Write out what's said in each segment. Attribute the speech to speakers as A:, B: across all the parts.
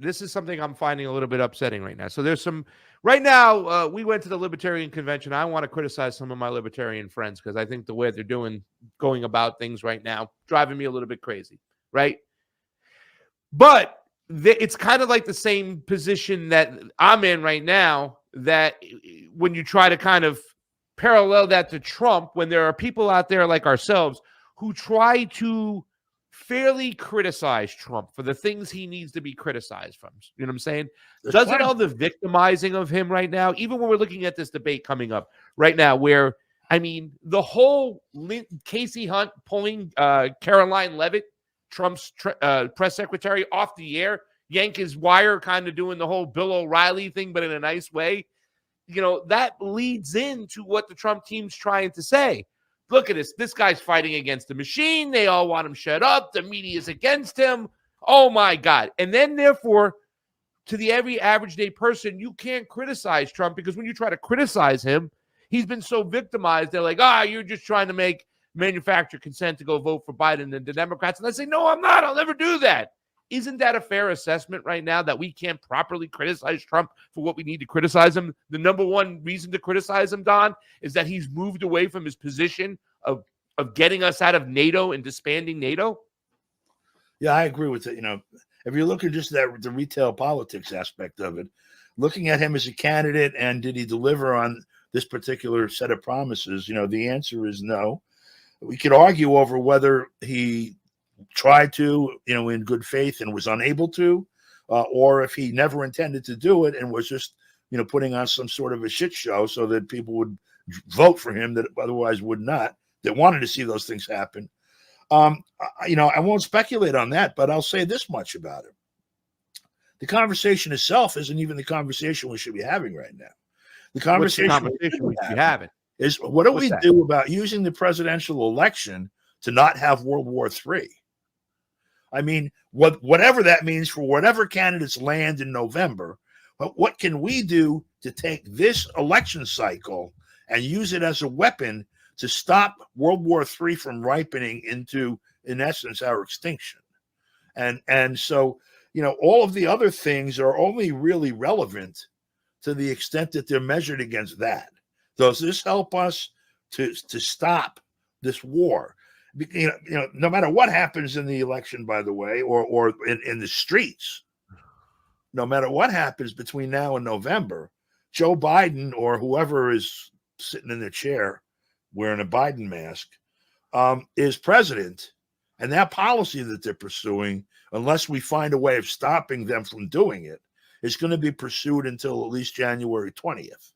A: this is something I'm finding a little bit upsetting right now. So there's some right now. We went to the Libertarian convention. I want to criticize some of my Libertarian friends because I think the way they're going about things right now, driving me a little bit crazy, right? But it's kind of like the same position that I'm in right now. That when you try to kind of parallel that to Trump, when there are people out there like ourselves who try to fairly criticize Trump for the things he needs to be criticized from. You know what I'm saying? Doesn't all the victimizing of him right now, even when we're looking at this debate coming up right now, where, I mean, the whole Casey Hunt pulling Caroline Leavitt, Trump's press secretary, off the air, yank his wire, kind of doing the whole Bill O'Reilly thing, but in a nice way. You know, that leads into what the Trump team's trying to say. Look at this. This guy's fighting against the machine. They all want him shut up. The media's against him. Oh, my God. And then, therefore, to the every average day person, you can't criticize Trump because when you try to criticize him, he's been so victimized. They're like, you're just trying to manufacture consent to go vote for Biden and the Democrats. And I say, no, I'm not. I'll never do that. Isn't that a fair assessment right now that we can't properly criticize Trump for what we need to criticize him? The number one reason to criticize him, Don, is that he's moved away from his position of getting us out of NATO and disbanding NATO.
B: Yeah, I agree with it. You know, if you're looking just at the retail politics aspect of it, looking at him as a candidate and did he deliver on this particular set of promises, you know, the answer is no. We could argue over whether he tried to, you know, in good faith and was unable to, or if he never intended to do it and was just, you know, putting on some sort of a shit show so that people would vote for him that otherwise would not, that wanted to see those things happen. You know, I won't speculate on that, but I'll say this much about it. The conversation itself isn't even the conversation we should be having right now. The conversation we should be having is what do we do about using the presidential election to not have World War III? I mean, whatever that means for whatever candidates land in November, what can we do to take this election cycle and use it as a weapon to stop World War III from ripening into, in essence, our extinction? And so, you know, all of the other things are only really relevant to the extent that they're measured against that. Does this help us to stop this war? You know, no matter what happens in the election, by the way, or in the streets, no matter what happens between now and November, Joe Biden or whoever is sitting in the chair wearing a Biden mask is president. And that policy that they're pursuing, unless we find a way of stopping them from doing it, is going to be pursued until at least January 20th.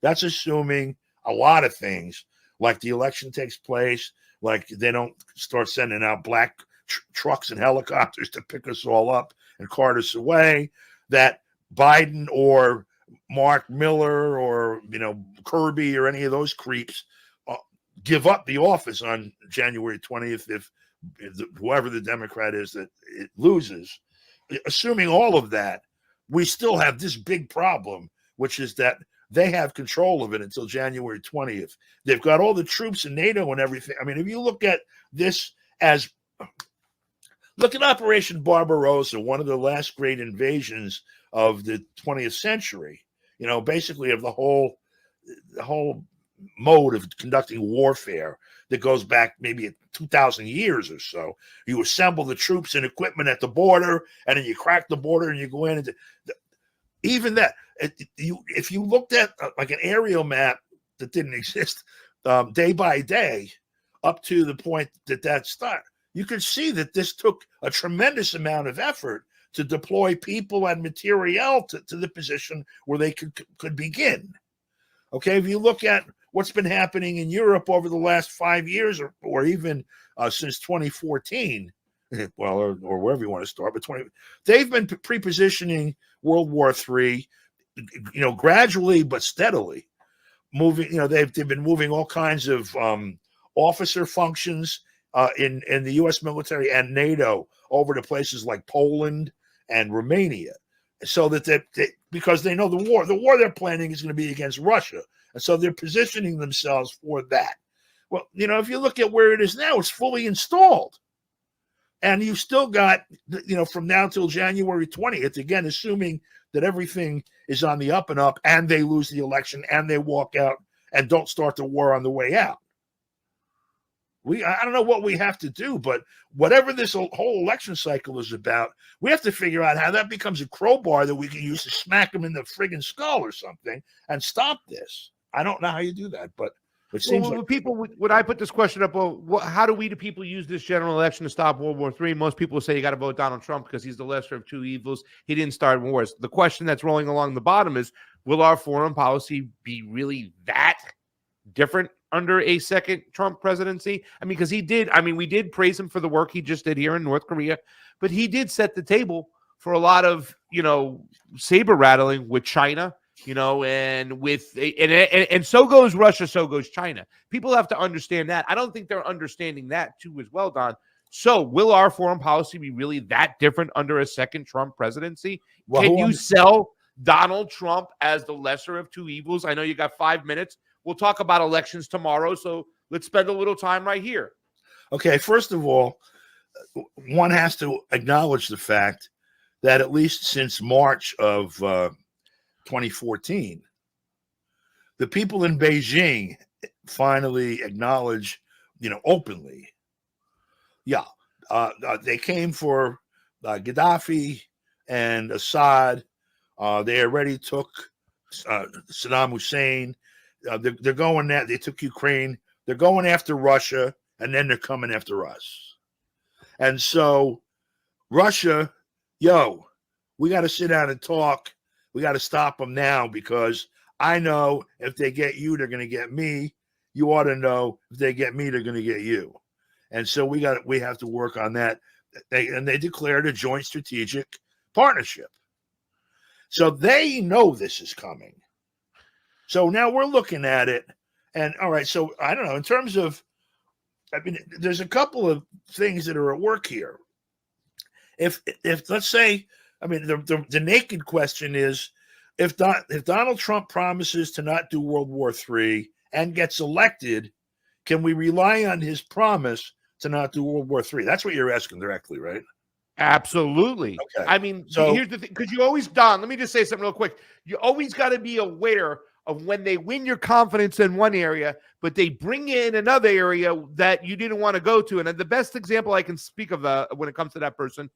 B: That's assuming a lot of things, like the election takes place, like they don't start sending out black trucks and helicopters to pick us all up and cart us away, that Biden or Mark Miller or, you know, Kirby or any of those creeps give up the office on January 20th if whoever the Democrat is that it loses. Assuming all of that, we still have this big problem, which is that they have control of it until January 20th. They've got all the troops in NATO and everything. I mean, if you look at this as, look at Operation Barbarossa, one of the last great invasions of the 20th century, you know, basically of the whole mode of conducting warfare that goes back maybe 2,000 years or so. You assemble the troops and equipment at the border, and then you crack the border and you go in. Even that, if you looked at like an aerial map that didn't exist day by day up to the point that started, you could see that this took a tremendous amount of effort to deploy people and materiel to the position where they could begin. Okay, if you look at what's been happening in Europe over the last 5 years or even since 2014, well, or wherever you want to start, but they've been pre-positioning World War III, you know, gradually but steadily moving. You know, they've been moving all kinds of officer functions in the U.S. military and NATO over to places like Poland and Romania, so that because they know the war they're planning is going to be against Russia, and so they're positioning themselves for that. Well, you know, if you look at where it is now, it's fully installed. And you've still got, from now till January 20th, again, assuming that everything is on the up and up and they lose the election and they walk out and don't start the war on the way out. I don't know what we have to do, but whatever this whole election cycle is about, we have to figure out how that becomes a crowbar that we can use to smack them in the friggin' skull or something and stop this. I don't know how you do that, but it seems like
A: people, when I put this question up, how do we, the people, use this general election to stop World War III? Most people say you got to vote Donald Trump because he's the lesser of two evils. He didn't start wars. The question that's rolling along the bottom is, will our foreign policy be really that different under a second Trump presidency? I mean, because we did praise him for the work he just did here in North Korea, but he did set the table for a lot of, saber rattling with China, and so goes Russia, so goes China. People have to understand that. I don't think they're understanding that too as well, Don. So will our foreign policy be really that different under a second Trump presidency?
B: Well,
A: can you sell Donald Trump as the lesser of two evils? I know you got 5 minutes. We'll talk about elections tomorrow, so let's spend a little time right here.
B: Okay, first of all, one has to acknowledge the fact that at least since March of 2014, the people in Beijing finally acknowledge, openly, they came for Gaddafi and Assad. They already took Saddam Hussein. They're going there. They took Ukraine. They're going after Russia, and then they're coming after us. And so Russia, we got to sit down and talk. We got to stop them now, because I know if they get you, they're going to get me. You ought to know if they get me, they're going to get you. And so we have to work on that. They declared a joint strategic partnership. So they know this is coming. So now we're looking at it, and all right. So I don't know, in terms of, there's a couple of things that are at work here. If let's say, the naked question is, if Donald Trump promises to not do World War III and gets elected, can we rely on his promise to not do World War III? That's what you're asking directly, right?
A: Absolutely.
B: Okay.
A: So here's the thing, because you always, Don, let me just say something real quick. You always got to be aware of when they win your confidence in one area, but they bring you in another area that you didn't want to go to. And the best example I can speak of when it comes to that person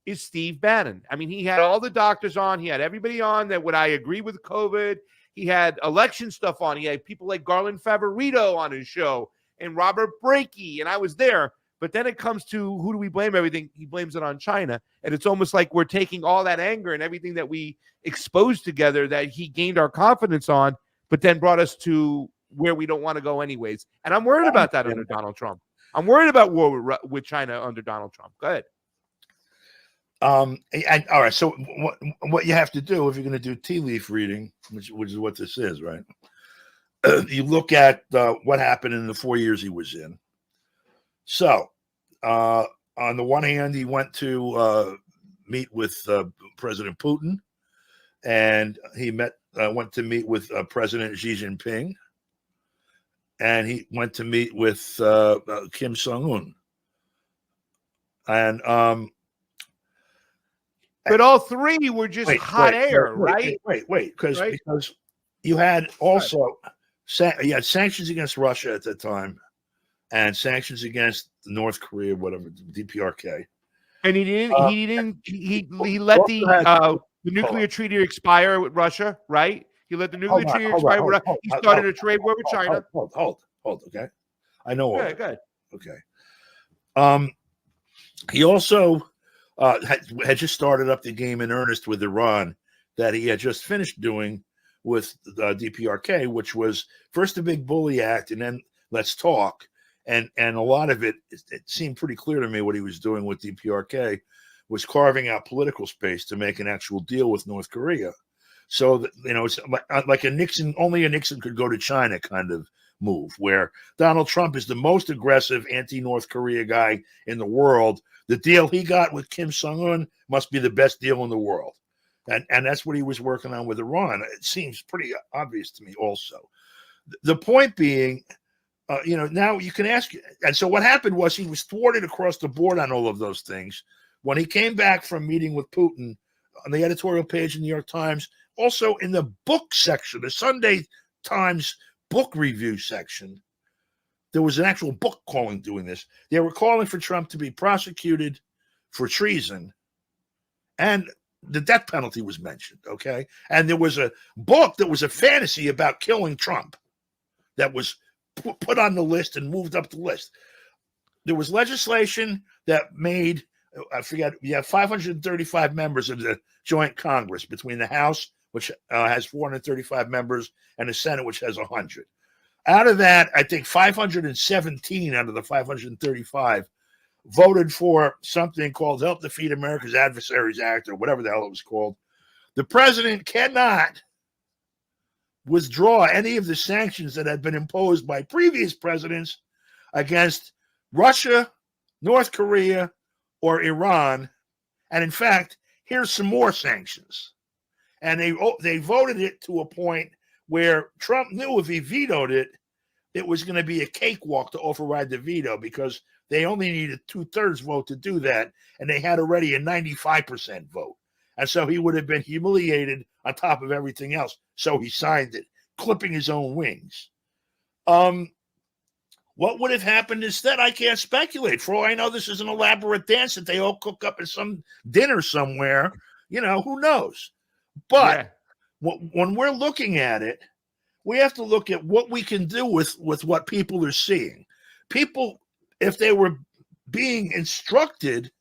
A: is Steve Bannon. He had all the doctors on. He had everybody on that would I agree with COVID. He had election stuff on. He had people like Garland Favorito on his show and Robert Brakey, and I was there. But then it comes to, who do we blame everything? He blames it on China. And it's almost like we're taking all that anger and everything that we exposed together that he gained our confidence on, but then brought us to where we don't want to go anyways. And I'm worried about that under Donald Trump. I'm worried about war with China under Donald Trump. Go ahead.
B: All right. So what you have to do if you're going to do tea leaf reading, which is what this is, right? You look at what happened in the 4 years he was in. So, on the one hand, he went to meet with President Putin, and he went to meet with President Xi Jinping, and he went to meet with Kim Jong-un. And
A: but all three were just hot air, right?
B: Wait, because you had also you had sanctions against Russia at that time, and sanctions against North Korea, whatever, DPRK.
A: And he let the nuclear treaty expire with Russia, right? He let the nuclear treaty expire with Russia. He started a trade war with China.
B: Hold, okay. I know all that.
A: Good.
B: Okay. He also had just started up the game in earnest with Iran that he had just finished doing with DPRK, which was first a big bully act and then let's talk. And a lot of it seemed pretty clear to me what he was doing with DPRK was carving out political space to make an actual deal with North Korea. So that, it's like only a Nixon could go to China kind of move, where Donald Trump is the most aggressive anti-North Korea guy in the world. The deal he got with Kim Jong-un must be the best deal in the world. And that's what he was working on with Iran. It seems pretty obvious to me also. The point being, now you can ask. And so what happened was he was thwarted across the board on all of those things. When he came back from meeting with Putin, on the editorial page in the New York Times, also in the book section, the Sunday Times book review section, there was an actual book doing this. They were calling for Trump to be prosecuted for treason, and the death penalty was mentioned, okay? And there was a book that was a fantasy about killing Trump that was put on the list and moved up the list. There was legislation that made, I forget, you have 535 members of the joint Congress between the House, which has 435 members, and the Senate, which has 100. Out of that, I think 517 out of the 535 voted for something called Help Defeat America's Adversaries Act, or whatever the hell it was called. The president cannot withdraw any of the sanctions that had been imposed by previous presidents against Russia, North Korea, or Iran. And in fact, here's some more sanctions. And they voted it to a point where Trump knew if he vetoed it, it was going to be a cakewalk to override the veto, because they only needed 2/3 vote to do that, and they had already a 95% vote. And so he would have been humiliated on top of everything else. So he signed it, clipping his own wings. What would have happened instead? I can't speculate. For all I know, this is an elaborate dance that they all cook up at some dinner somewhere. Who knows? But when we're looking at it, we have to look at what we can do with what people are seeing. People, if they were being instructed,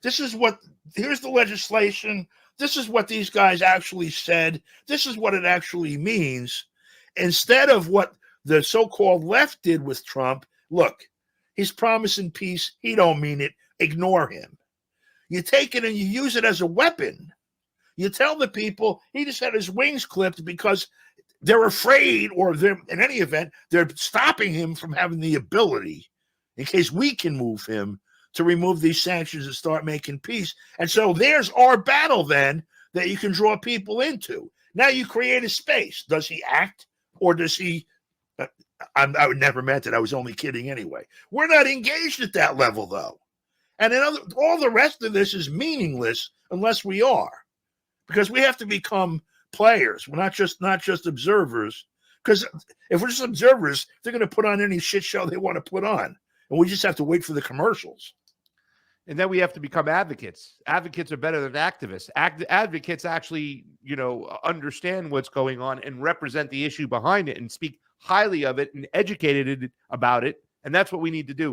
B: here's the legislation, this is what these guys actually said, this is what it actually means, instead of what the so-called left did with Trump. Look, he's promising peace, he don't mean it, ignore him. You take it and you use it as a weapon. You tell the people he just had his wings clipped because they're afraid, or in any event, they're stopping him from having the ability, in case we can move him, to remove these sanctions and start making peace. And so there's our battle then that you can draw people into. Now you create a space. Does he act, or does he? I would never meant it. I was only kidding anyway. We're not engaged at that level, though. And all the rest of this is meaningless unless we are, because we have to become players. We're not just observers. Because if we're just observers, they're going to put on any shit show they want to put on, and we just have to wait for the commercials.
A: And then we have to become advocates. Advocates are better than activists. Advocates actually, understand what's going on and represent the issue behind it and speak highly of it and educated about it. And that's what we need to do.